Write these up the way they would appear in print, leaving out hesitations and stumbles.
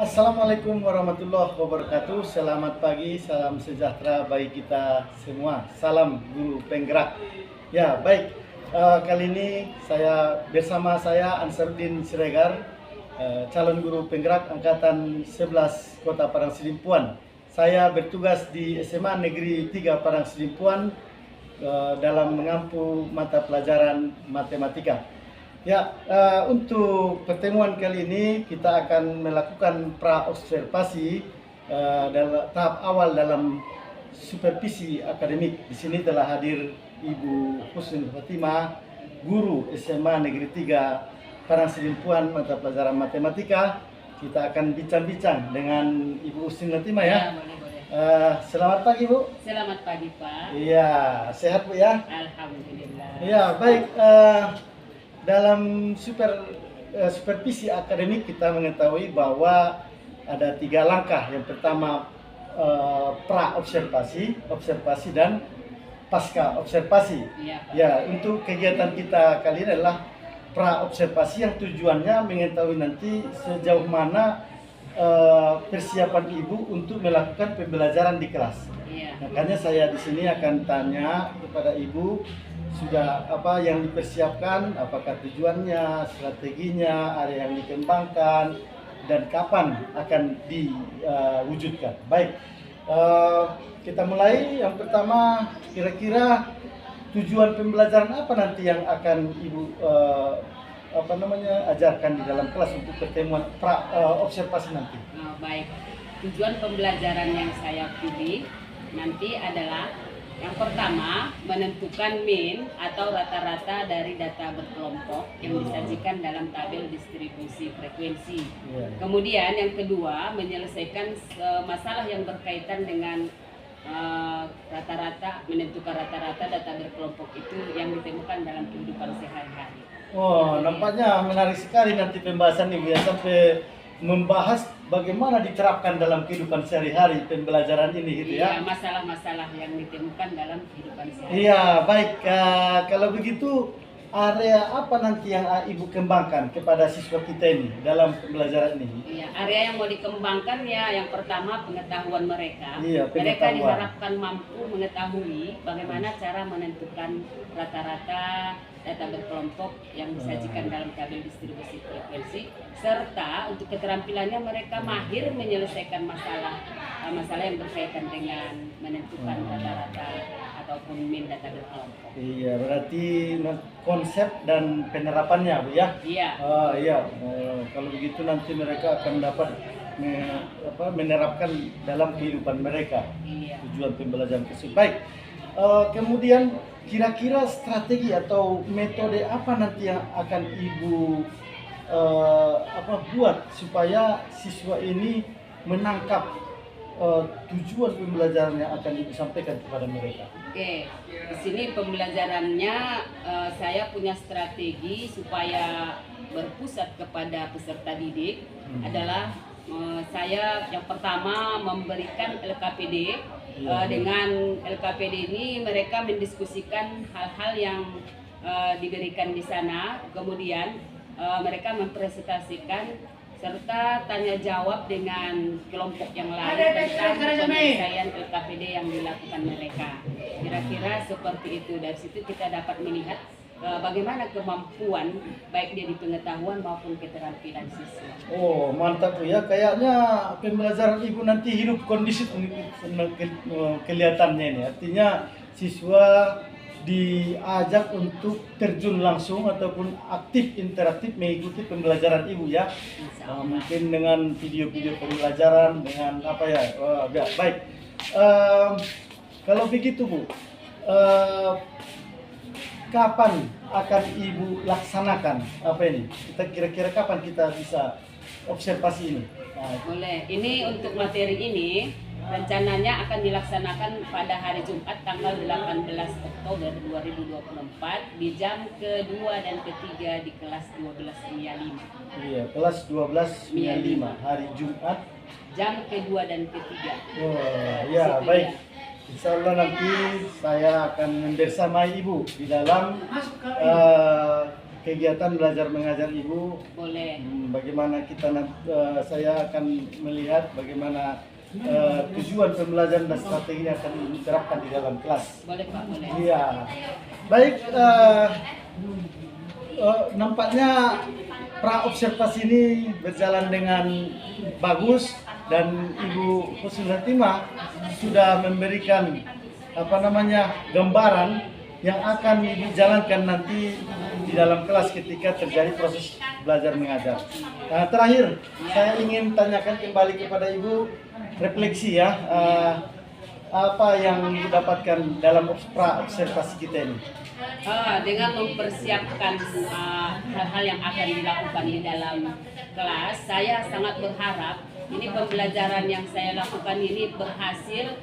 Assalamualaikum warahmatullahi wabarakatuh. Selamat pagi, salam sejahtera bagi kita semua. Salam guru penggerak. Ya, baik. Kali ini bersama saya Ansarudin Siregar, calon guru penggerak angkatan 11 Kota Padang Sidimpuan. Saya bertugas di SMA Negeri 3 Padang Sidimpuan dalam mengampu mata pelajaran matematika. Ya, untuk pertemuan kali ini kita akan melakukan pra-observasi dalam tahap awal dalam supervisi akademik. Di sini telah hadir Ibu Husnul Fatimah, guru SMA Negeri 3 Padang Sidimpuan mata pelajaran matematika. Kita akan bincang-bincang dengan Ibu Husnul Fatimah ya. Boleh. Selamat pagi Bu. Selamat pagi Pak. Iya, sehat Bu ya? Alhamdulillah. Iya, baik. Dalam supervisi akademik kita mengetahui bahwa ada 3 langkah. Yang pertama pra-observasi, observasi dan pasca observasi. Iya, Pak. Ya, untuk kegiatan kita kali ini adalah pra-observasi yang tujuannya mengetahui nanti sejauh mana persiapan Ibu untuk melakukan pembelajaran di kelas. Iya. Makanya saya di sini akan tanya kepada Ibu, sudah apa yang dipersiapkan, apakah tujuannya, strateginya, area yang dikembangkan, dan kapan akan diwujudkan. Baik, kita mulai. Yang pertama, kira-kira tujuan pembelajaran apa nanti yang akan Ibu ajarkan di dalam kelas untuk pertemuan observasi nanti? Baik. Tujuan pembelajaran yang saya pilih nanti adalah yang pertama, menentukan mean atau rata-rata dari data berkelompok yang disajikan dalam tabel distribusi frekuensi. Kemudian yang kedua, menyelesaikan masalah yang berkaitan dengan menentukan rata-rata data berkelompok itu yang ditemukan dalam kehidupan sehari-hari. Oh, nampaknya menarik sekali nanti pembahasan Ibu ya, sampai membahas bagaimana diterapkan dalam kehidupan sehari-hari pembelajaran ini gitu ya. Iya, masalah-masalah yang ditemukan dalam kehidupan sehari-hari. Iya, baik. Kalau begitu, area apa nanti yang Ibu kembangkan kepada siswa kita ini dalam pembelajaran ini? Iya, area yang mau dikembangkan ya yang pertama pengetahuan mereka. Iya, Mereka pengetahuan. diharapkan mampu mengetahui bagaimana cara menentukan rata-rata data berkelompok yang disajikan dalam tabel distribusi frekuensi, serta untuk keterampilannya mereka mahir menyelesaikan masalah yang berkaitan dengan menentukan rata-rata ataupun mean data berkelompok. Iya, berarti konsep dan penerapannya Bu ya? Iya. Iya. Kalau begitu nanti mereka akan dapat menerapkan dalam kehidupan mereka. Iya. Tujuan pembelajaran tersebut. Baik. Kemudian kira-kira strategi atau metode apa nanti yang akan Ibu buat supaya siswa ini menangkap tujuan pembelajaran yang akan Ibu sampaikan kepada mereka? Oke, di sini pembelajarannya saya punya strategi supaya berpusat kepada peserta didik adalah saya yang pertama memberikan LKPD. Dengan LKPD ini mereka mendiskusikan hal-hal yang diberikan di sana, kemudian mereka mempresentasikan serta tanya jawab dengan kelompok yang lain tentang penyelesaian LKPD yang dilakukan mereka. Kira-kira seperti itu. Dari situ kita dapat melihat bagaimana kemampuan baik dia di pengetahuan maupun keterampilan siswa. Oh, mantap Bu ya. Kayaknya pembelajaran Ibu nanti hidup kondisif kelihatannya ini. Artinya siswa diajak untuk terjun langsung ataupun aktif interaktif mengikuti pembelajaran Ibu ya. Mungkin dengan video-video pembelajaran dengan apa ya. Baik. Kalau begitu Bu, kapan akan Ibu laksanakan apa ini? Kita kira-kira kapan kita bisa observasi ini? Boleh. Ini untuk materi ini rencananya akan dilaksanakan pada hari Jumat tanggal 18 Oktober 2024 di jam ke-2 dan ke-3 di kelas 12 MIA 5. Iya, kelas 12 MIA 5 hari Jumat jam ke-2 dan ke-3. Oh, ya, baik. Insya Allah nanti saya akan membersamai Ibu di dalam kegiatan belajar mengajar Ibu. Boleh. Bagaimana saya akan melihat bagaimana tujuan pembelajaran dan strategi yang akan Ibu terapkan di dalam kelas. Boleh Pak, boleh. Iya. Baik, nampaknya pra-observasi ini berjalan dengan bagus dan Ibu Husnul Hatimah sudah memberikan gambaran yang akan dijalankan nanti di dalam kelas ketika terjadi proses belajar mengajar. Terakhir, saya ingin tanyakan kembali kepada Ibu, refleksi ya, apa yang didapatkan dalam pra-observasi kita ini? Dengan mempersiapkan hal-hal yang akan dilakukan di dalam kelas, saya sangat berharap ini pembelajaran yang saya lakukan ini berhasil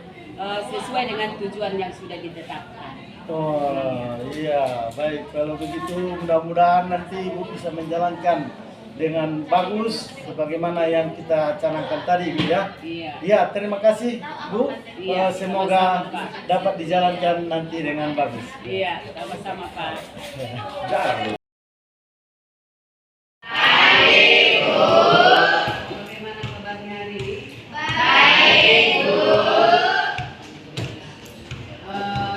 sesuai dengan tujuan yang sudah ditetapkan. Oh iya, baik. Kalau begitu mudah-mudahan nanti Ibu bisa menjalankan dengan bagus sebagaimana yang kita canangkan tadi, Bu ya. Iya. Iya, terima kasih Bu. Iya, Semoga sama-sama, Pak. dapat dijalankan nanti dengan bagus. Iya, sama-sama Pak. Ya. Bagaimana kabarnya hari ini? Baik, Bu.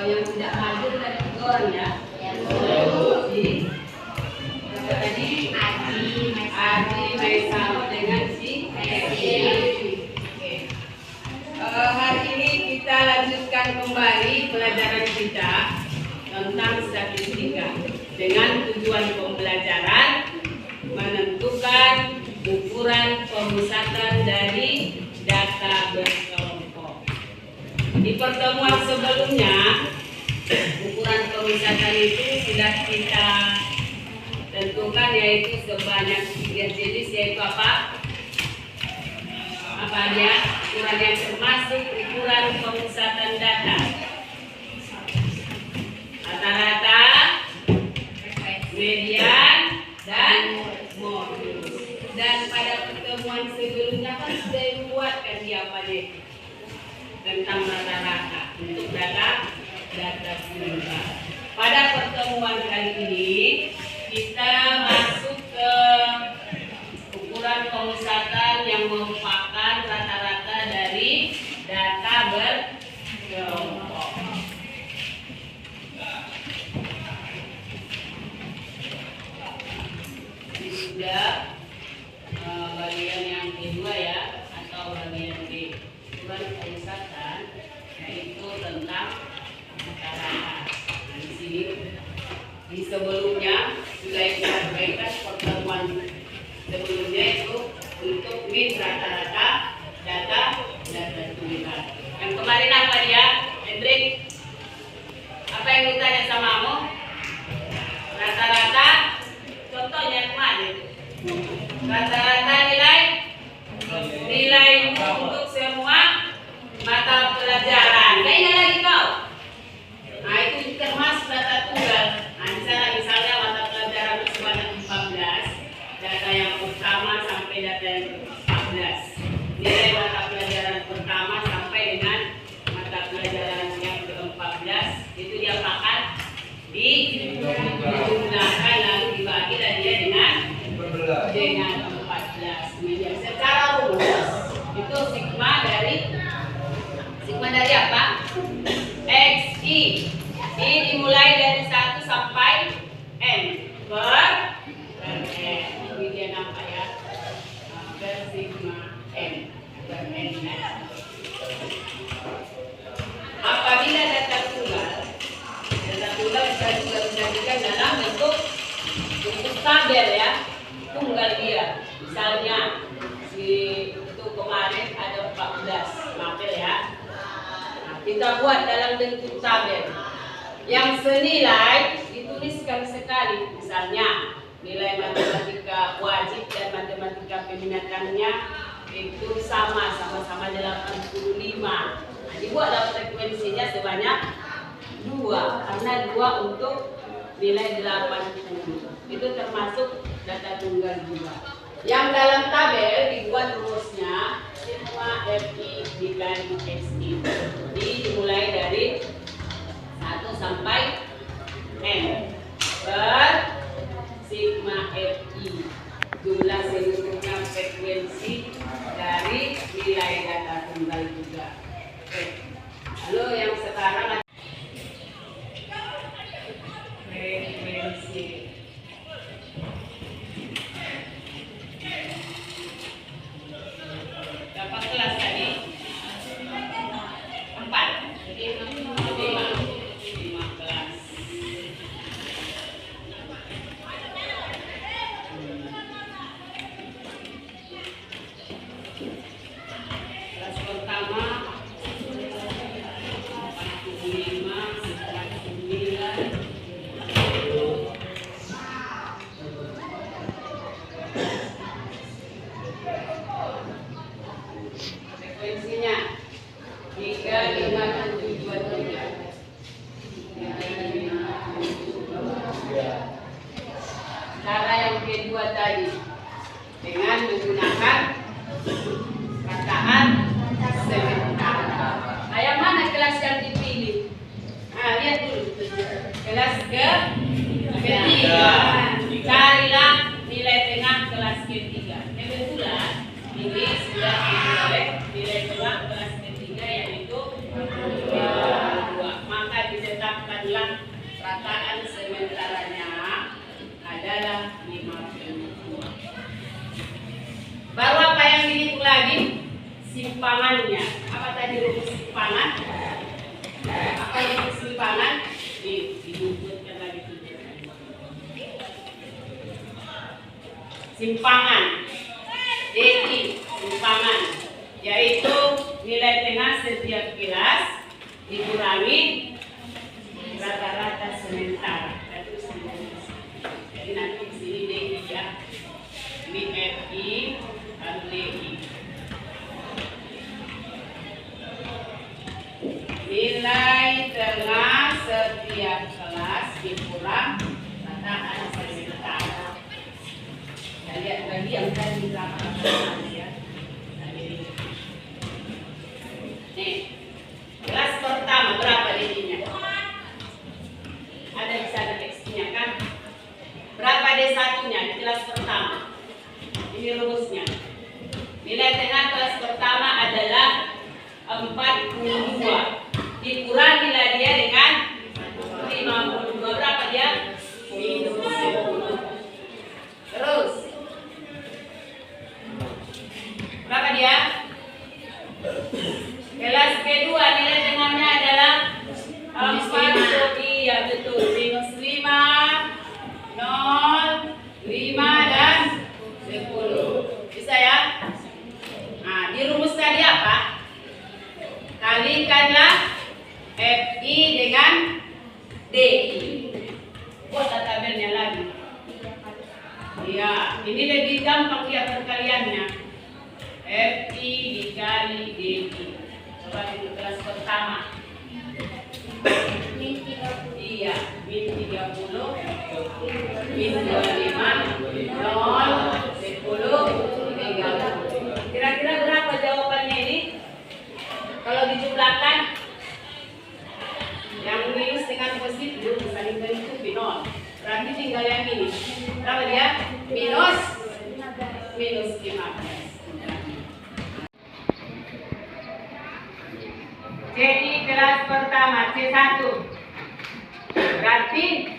Yang tidak hadir dari tiga orang ya? Tadi Adi, Maisaro dengan si Eki. Hari ini kita lanjutkan kembali pelajaran kita tentang statistika dengan tujuan pembelajaran menentukan ukuran pemusatan dari data berkelompok. Di pertemuan sebelumnya, ukuran pemusatan itu sudah kita tentukan, yaitu sebanyak 3 jenis, yaitu apa? Apa dia? Ukuran yang termasuk ukuran pemusatan data. Rata-rata, median, dan modulus. Dan pada pertemuan sebelumnya kan sudah dibuatkan dia pada tentang rata-rata untuk data tunggal. Pada pertemuan kali ini kita masuk ke ukuran pemusatan yang merupakan rata-rata dari data berkelompok. Ini sudah bagian yang kedua ya, atau bagian B. Ukuran pemusatan yaitu tentang rata-rata. Di sini di sebelumnya sudah kita sampaikan pertemuan sebelumnya itu untuk min rata-rata data tunggal. Yang kemarin apa dia, Hendrik? Apa yang ditanya sama kamu? Rata-rata, contohnya kemarin. Rata-rata nilai untuk semua mata pelajaran. Nah, ini lagi kau. Nah, itu termasuk data tunggal. Nah, misalnya mata pelajaran sebanyak 14, data yang pertama sampai data yang ke-14. Nilai mata pelajaran pertama sampai dengan mata pelajaran yang ke-14 itu dia akan dijumlahkan lalu dibagi dan dia dengan 14. Kemudian secara rumus itu sigma dari apa? XI. I dimulai dari 1 sampai N per N. Ini dia nampak ya. Per sigma N per N. Apabila data tunggal bisa juga dijadikan dalam bentuk tabel ya. Tunggal dia. Misalnya itu kemarin ada 14 mapel ya. Nah, kita buat dalam bentuk tabel. Yang senilai dituliskan sekali, misalnya nilai matematika wajib dan matematika peminatannya itu sama-sama 85. Nah, dibuatlah frekuensinya sebanyak 2, karena 2 untuk nilai 80. Itu termasuk data tunggal juga. Yang dalam tabel dibuat rumusnya sigma FI dikali SI. Dimulai dari 1 sampai N per nilai data tunggal juga. Oke. Lalu yang sekarang frekuensi. Dapat kelas tadi 4. Jadi 5 kelas. Kelas pertama 45, 9. Frekuensinya 35723. Cara yang kedua tadi dengan menggunakan rataan sementara. Yang mana kelas yang dipilih? Nah, lihat dulu. Kelas ketiga. Carilah nilai tengah kelas ketiga. Kebetulan ini sudah diperoleh nilai tengah kelas ketiga yaitu 2. Maka ditetapkanlah rataan sementaranya adalah 52. Baru apa yang dihitung lagi? Simpangannya. Apa tadi rumus simpangan? Apa rumus simpangan? Dirumuskan lagi. Simpangan. DI simpangan yaitu nilai tengah setiap kelas dikurangi rata-rata sementara. Jadi nanti di sini DI ya. Ini FI dan DI. Nilai tengah setiap kelas dikurang rataan sementara. Lihat lagi yang tadi belakang ya. Nih, kelas pertama berapa D-nya? Ada di sana teksnya kan? Berapa D1-nya di kelas pertama? Ini rumusnya. Nilai tengah kelas pertama adalah 42. Dikurangilah dia dengan 52. Berapa dia? Minus 10. Terus berapa dia? Kelas kedua nilai tengahnya adalah 4. Iya betul. Minus 5, 0, 5 dan 10. Bisa ya? Nah, di rumus tadi apa? Kalikanlah FI dengan DI. Buat tabelnya lagi. Iya, ini lebih gampang ya perkaliannya. FI dikali DI. Coba di kelas pertama. Iya, min 30, min 25, 0, 10, 30. Kira-kira berapa jawabannya ini? Kalau dijumlahkan, yang minus dengan positif saling bentuk 0. Berarti tinggal yang ini. Berapa dia? Minus 15. CI kelas pertama C1. Berarti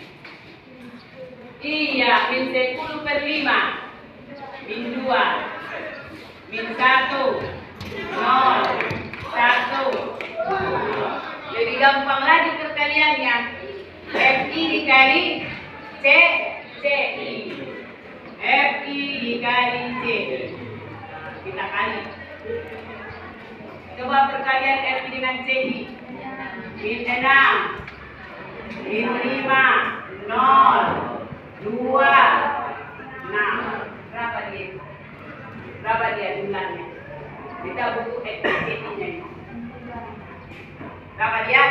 iya min 10 per 5. Min 2. Min 1. 0. 1. Lebih gampang lagi perkaliannya. FI dikali CI. FI dikali CI. Kita kali. Coba perkalian FI dengan CI. Min 6. Min 5. 0. 2. 6. Berapa dia? Berapa dia jumlahnya? Kita butuh FI CI-nya. Berapa dia?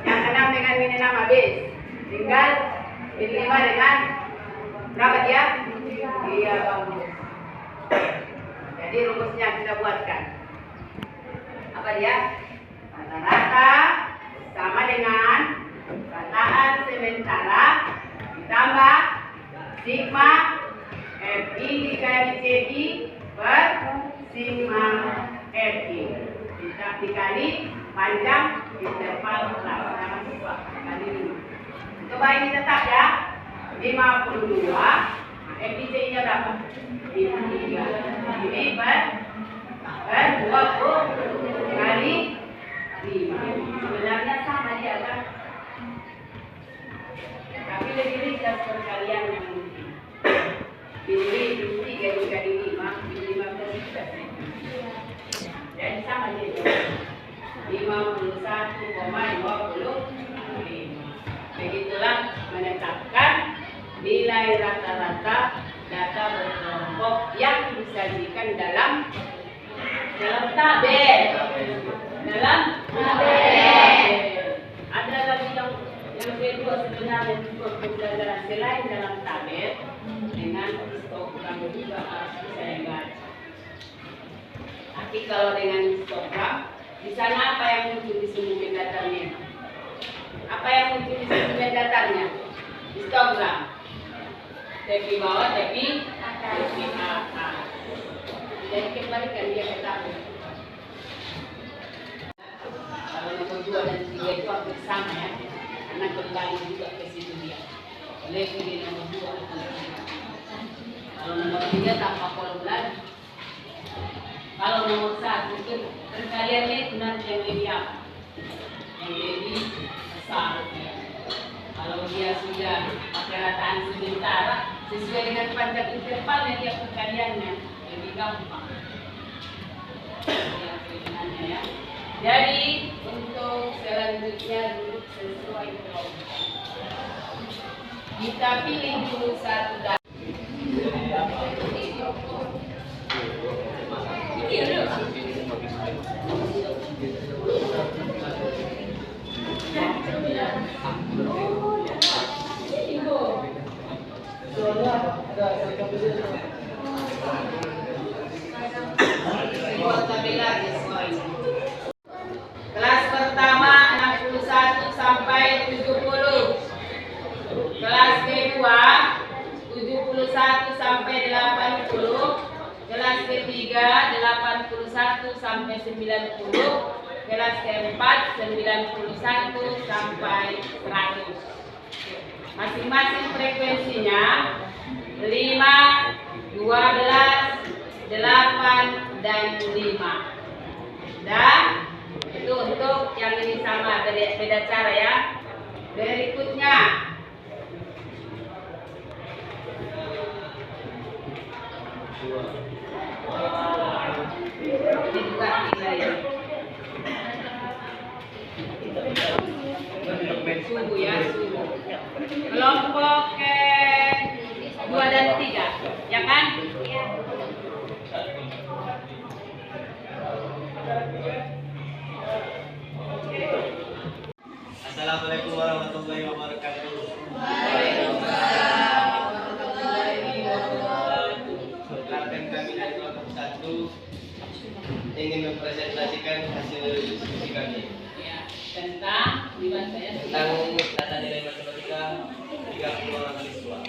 Yang 6 dengan min 6 habis. Tinggal min 5 dengan berapa dia? Iya bagus. Jadi rumusnya kita buatkan. Apa dia? Rata-rata sama dengan rataan sementara ditambah sigma FI dikali CI per sigma Coba ini tetap ya. 52. FIC-nya berapa? 53. Ini per 20 kali 5. Sebenarnya sama dia kan? Tapi lebih ringkas perkalian yang mungkin. Ini 3 dikali 5, 15. Jadi sama dia. 51,25. Begitulah menetapkan nilai rata-rata data berkelompok yang disajikan dalam tabel. Ada lagi yang kedua sebenarnya untuk pembelajaran selain dalam tabel dengan histogram juga harus saya baca. Tapi kalau dengan histogram, di sana apa yang muncul di sumber datarnya? Apa yang muncul di sumber datarnya? Histogram. Tepi bawah, tepi atas. Jadi kembalikan dia ke tabel. Kalau nomor 2 dan 3 itu hampir sama ya, karena kembali juga ke situ dia. Oleh di nomor 2 atau 3. Kalau nomor 3 tanpa kolom lagi. Kalau nomor 1 itu perkaliannya itu nanti yang lebih apa? Yang lebih besar. Ya. Kalau dia sudah pakai rataan sementara, sesuai dengan panjang intervalnya dia perkaliannya lebih gampang. Ya, sebenarnya ya. Jadi untuk selanjutnya duduk sesuai kelompok. Kita pilih dulu satu data. Kelas pertama 61 sampai 70. Kelas kedua 71 sampai 80. Kelas ketiga 81 sampai 90. Kelas keempat 91 sampai 100. Masing-masing frekuensinya 5, 12, 8, dan 5. Dan itu untuk yang ini sama, beda cara ya. Berikutnya ini juga nilai suhu ya, suhu. Kelompok 2 dan 3, ya kan? Assalamualaikum warahmatullahi wabarakatuh. Perkenalkan kami dari kelompok 1 ingin mempresentasikan hasil diskusi kami Tentang data nilai matematika 30 orang siswa.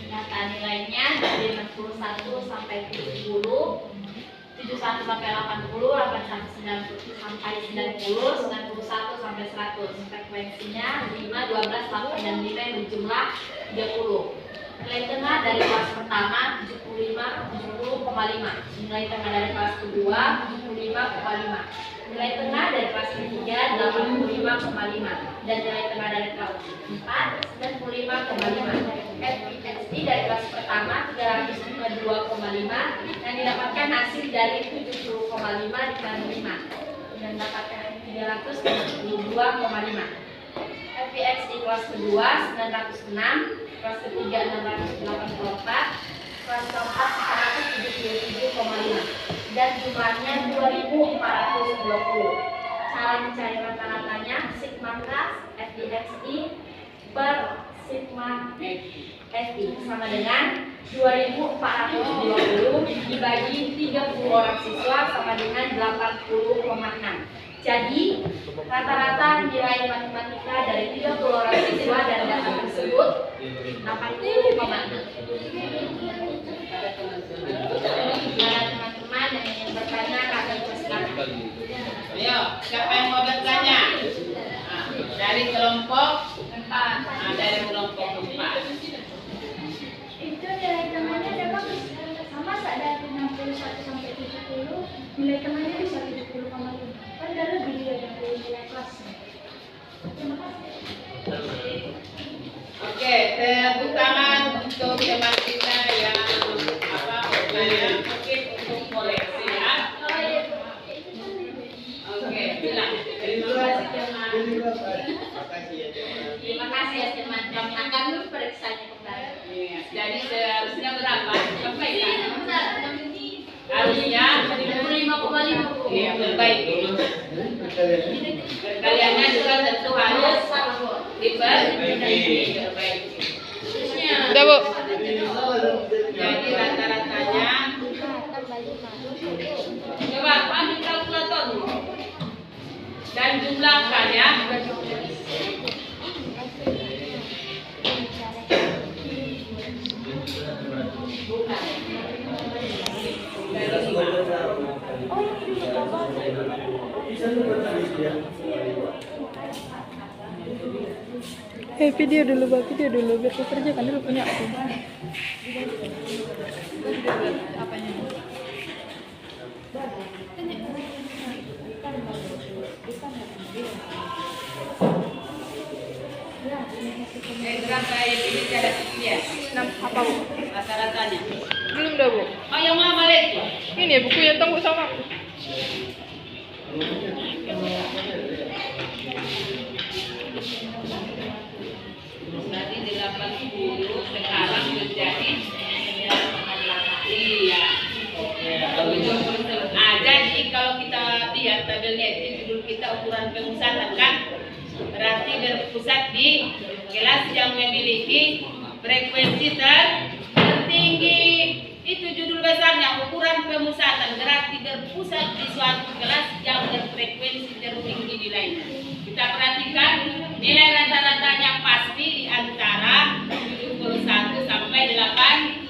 Data nilainya dari 61 sampai 70, 71 sampai 80, 81 sampai 90, 91 sampai 100. Frekuensinya 5, 12, 8, dan 5 yang berjumlah 30. Nilai tengah dari kelas pertama 75, 70,5. Nilai tengah dari kelas kedua 75,5. Nilai tengah dari kelas ketiga 85,5. Dan nilai tengah dari kelas 4 95,5. FISD dari kelas pertama 302,5 dan didapatkan hasil dari 70,5 dikali 5 dan dapatkan 322,5. FIX di kelas kedua 906, kelas ketiga 684, kelas keempat 177,5 dan jumlahnya 2420. Cara mencari rata-ratanya sigma kelas FIXI per sigma FI sama dengan 2420 dibagi 30 orang siswa sama dengan 80,6. Jadi rata-rata nilai matematika dari 30 orang siswa dan data tersebut 80,6. Para teman-teman yang ingin bertanya kami persilakan. Ayo, siapa yang mau bertanya? Nah, kelompok 4. Dari kelompok 4. Itu nilai tengahnya ada bagus. Sama ada 61 sampai 70, nilai tengahnya bisa 70,5. Kan ada lebih dari nilai kelas. Terima kasih. Oke, tepuk tangan untuk teman kita yang mungkin untuk koleksi ya. Oke, bilang terima kasih teman. Terima kasih ya teman. Kami akan periksanya kembali. Iya, jadi seharusnya berapa? Sampai kan? Harusnya 25,5. iya terbaik. Perkaliannya juga tentu harus diperbaiki. Udah, Bu. Jadi rata-ratanya coba ambil kalkulator dan jumlahkan ya. Video dulu, Bang. Video dulu biar aku kerjakan dulu punya aku. Berapa ini cara dia? 6 apa, Bu? Rata-ratanya. Belum dah, Bu. Oh yang mana lagi? Ini ya buku yang tunggu sama aku. Tadi 80 sekarang menjadi iya. Nah, jadi kalau kita lihat tabelnya itu judul kita ukuran pemusatan kan, berarti berpusat di kelas yang memiliki frekuensi tertinggi. Itu judul besarnya, ukuran pemusatan, berarti berpusat di suatu kelas yang berfrekuensi tertinggi nilainya. Kita perhatikan nilai rata-ratanya pasti di antara 71 sampai 80,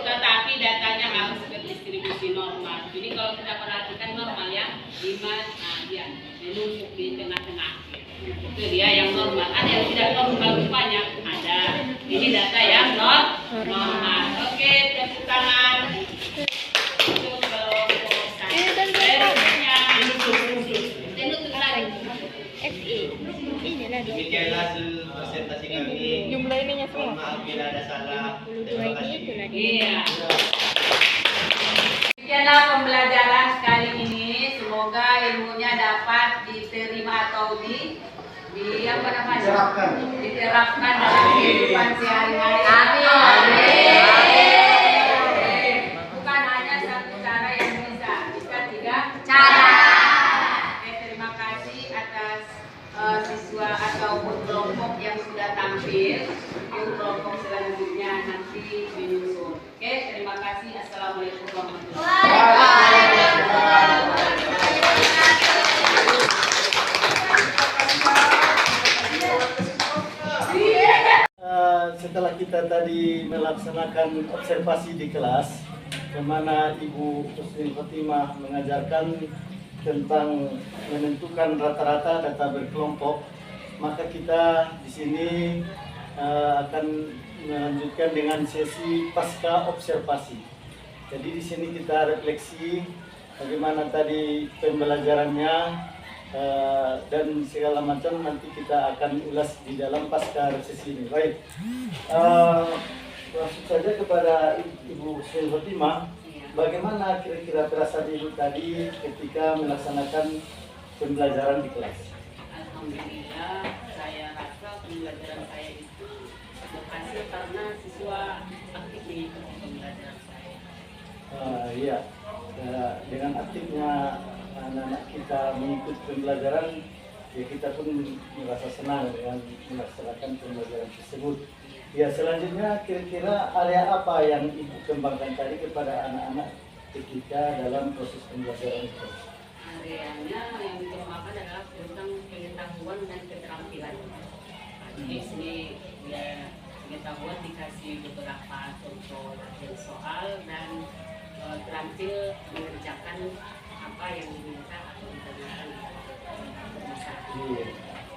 tetapi datanya harus berdistribusi normal. Jadi kalau kita perhatikan normal ya, 5, nah dia menumpuk di tengah-tengah. Itu dia yang normal. Ada yang tidak normal rupanya, ada. Ini data yang normal. Oke, tepuk tangan. Untuk kelompok satu. Berikutnya. Demikianlah hasil presentasi kami. Jumlah ininya Mohon semua. maaf bila ada salah. Terima kasih. Iya. Demikianlah pembelajaran kali ini. Semoga ilmunya dapat diterima atau apa namanya? Diterapkan dalam kehidupan sehari-hari. Amin. Bukan hanya satu cara yang bisa 3 cara. Oke, terima kasih atas siswa ataupun kelompok yang sudah tampil. Mungkin kelompok selanjutnya nanti menyusul. Oke, terima kasih. Assalamualaikum warahmatullahi wabarakatuh. Setelah kita tadi melaksanakan observasi di kelas, di mana Ibu Kusmin Fatimah mengajarkan tentang menentukan rata-rata data berkelompok, maka kita di sini akan melanjutkan dengan sesi pasca observasi. Jadi di sini kita refleksi bagaimana tadi pembelajarannya dan segala macam, nanti kita akan ulas di dalam pasca sesi ini. Baik, langsung saja kepada Ibu Kusmin Fatimah. Bagaimana kira-kira perasaan Ibu tadi ketika melaksanakan pembelajaran di kelas? Alhamdulillah, saya rasa pembelajaran saya itu berhasil karena siswa aktif mengikuti pembelajaran saya. Iya, dengan aktifnya anak-anak kita mengikuti pembelajaran, ya kita pun merasa senang dengan melaksanakan pembelajaran tersebut. Ya, selanjutnya kira-kira area apa yang Ibu kembangkan tadi kepada anak-anak ketika dalam proses pembelajaran itu? Areanya yang dikembangkan adalah tentang pengetahuan dan keterampilan. Jadi sini ya, pengetahuan dikasih beberapa contoh soal dan terampil mengerjakan apa yang diminta atau ditanyakan. Iya,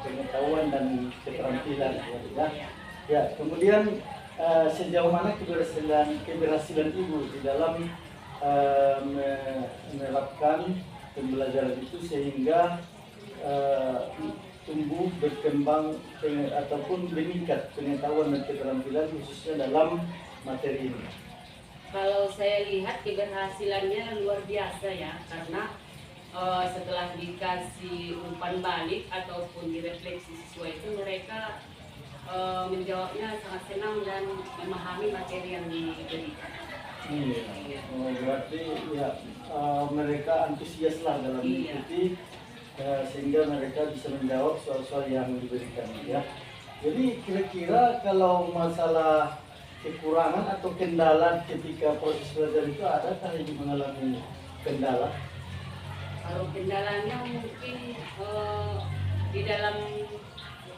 pengetahuan dan keterampilan ya. Ya. Ya, kemudian sejauh mana keberhasilan ibu di dalam menerapkan pembelajaran itu sehingga tumbuh berkembang ataupun meningkat pengetahuan dan keterampilan khususnya dalam materi ini. Kalau saya lihat keberhasilannya luar biasa ya, karena setelah dikasih umpan balik ataupun direfleksi siswa itu mereka menjawabnya sangat senang dan memahami materi yang diberikan. Iya. Oh, berarti ya mereka antusias lah dalam mengikuti sehingga mereka bisa menjawab soal-soal yang diberikan ya. Jadi kira-kira kalau masalah kekurangan atau kendala ketika proses belajar itu adakah yang mengalami kendala? Kalau kendalanya mungkin di dalam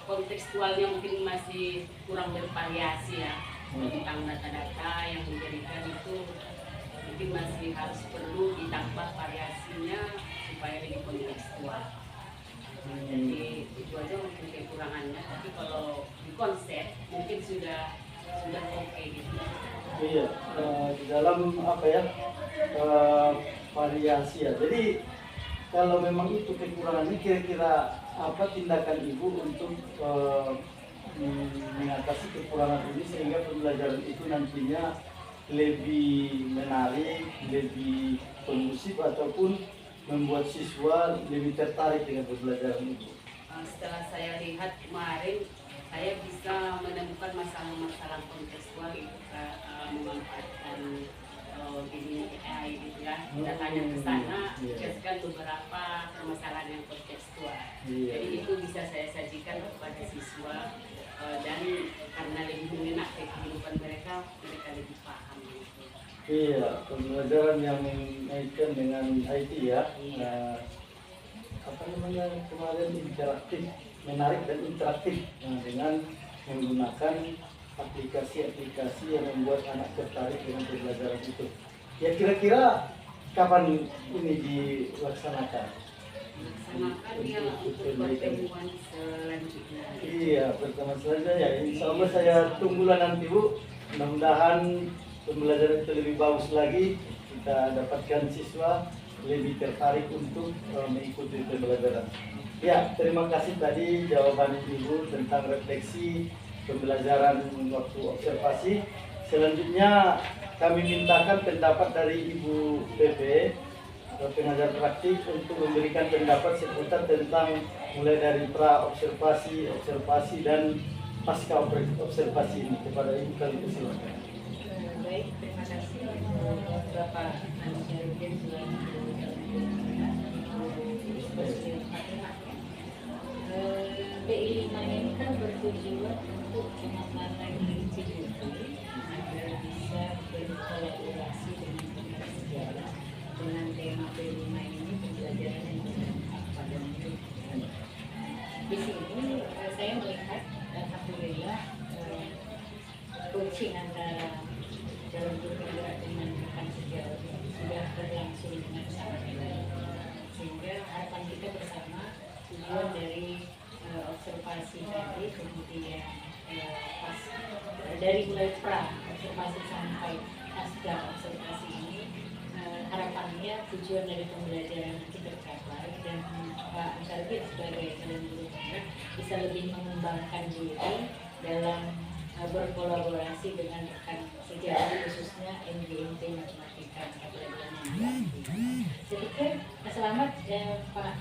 kontekstualnya mungkin masih kurang bervariasi ya, tentang data-data yang diberikan itu mungkin masih harus perlu ditambah variasinya supaya lebih kontekstual. Jadi itu aja mungkin kekurangannya, tapi kalau di konsep mungkin sudah oke gitu. Iya, di dalam apa ya variasi ya. Jadi kalau memang itu kekurangannya, kira-kira apa tindakan ibu untuk mengatasi kekurangan ini sehingga pembelajaran itu nantinya lebih menarik, lebih kondusif ataupun membuat siswa lebih tertarik dengan pembelajaran itu? Setelah saya lihat kemarin, saya bisa menemukan masalah-masalah kontekstual itu memanfaatkan ini AI gitu ya. Kita tanya ke sana, jelaskan beberapa permasalahan yang kontekstual. Jadi itu bisa saya sajikan kepada siswa dan karena lebih mengena ke kehidupan mereka lebih paham gitu. Iya, pembelajaran yang mengaitkan dengan IT ya. Apa namanya kemarin interaktif, menarik dan interaktif dengan menggunakan aplikasi-aplikasi yang membuat anak tertarik dengan pembelajaran itu. Ya kira-kira kapan ini dilaksanakan? Laksanakan ya untuk pertemuan selanjutnya. Iya, pertemuan selanjutnya ya. Insya Allah saya tunggulah nanti Bu. Mudah-mudahan pembelajaran itu lebih bagus lagi. Kita dapatkan siswa lebih tertarik untuk mengikuti pembelajaran. Ya, terima kasih tadi jawaban Ibu tentang refleksi pembelajaran waktu observasi. Selanjutnya kami mintakan pendapat dari Ibu PP, pengajar praktik, untuk memberikan pendapat seputar tentang mulai dari pra observasi, observasi dan pasca observasi ini. Kepada Ibu kali itu silakan. Baik, terima kasih Bapak Ansyarudin selaku BI 5 ini kan bertujuan untuk pengembangan individu agar bisa berkolaborasi dengan pengajar sejarah dengan tema BI 5 ini pembelajaran yang berdampak pada hidup. Di sini saya melihat alhamdulillah coaching antara dalam bergerak dengan rekan sejauh sudah berlangsung dengan sangat baik, sehingga harapan kita bersama tujuan dari observasi tadi kemudian pas dari mulai pra observasi sampai pasca observasi ini harapannya tujuan dari pembelajaran nanti tercapai dan Pak Ansarudin sebagai calon guru penggerak bisa lebih mengembangkan diri dalam berkolaborasi dengan rekan sejauh khususnya MGMT Matematika Pelajaran yang saya pikir selamat Pak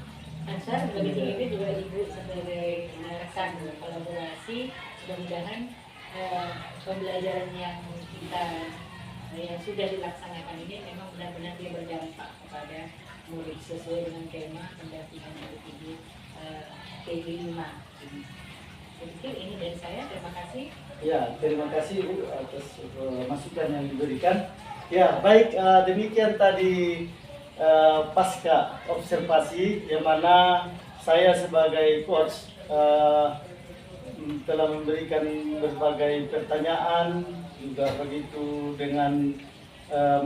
Ansar, begitu juga Ibu sebagai rekan berkolaborasi. Mudah-mudahan pembelajaran yang yang sudah dilaksanakan ini memang benar-benar dia berdampak kepada murid sesuai dengan tema pendampingan individu PB 5 ini. Saya pikir ini dari saya, terima kasih. Ya, terima kasih Bu atas masukan yang diberikan. Ya, baik, demikian tadi pasca observasi yang mana saya sebagai coach telah memberikan berbagai pertanyaan, juga begitu dengan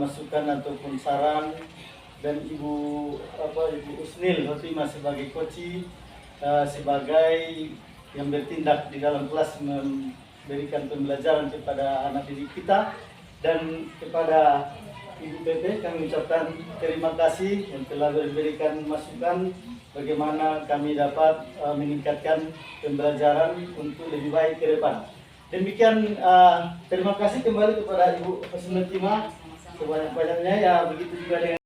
masukan ataupun saran dan Ibu Usnil Hotimah sebagai koci, sebagai yang bertindak di dalam kelas memberikan pembelajaran kepada anak didik kita, dan kepada Ibu PP kami ucapkan terima kasih yang telah memberikan masukan bagaimana kami dapat meningkatkan pembelajaran untuk lebih baik ke depan. Demikian, terima kasih kembali kepada Ibu Usnil Hotimah sebanyak-banyaknya, ya begitu juga dengan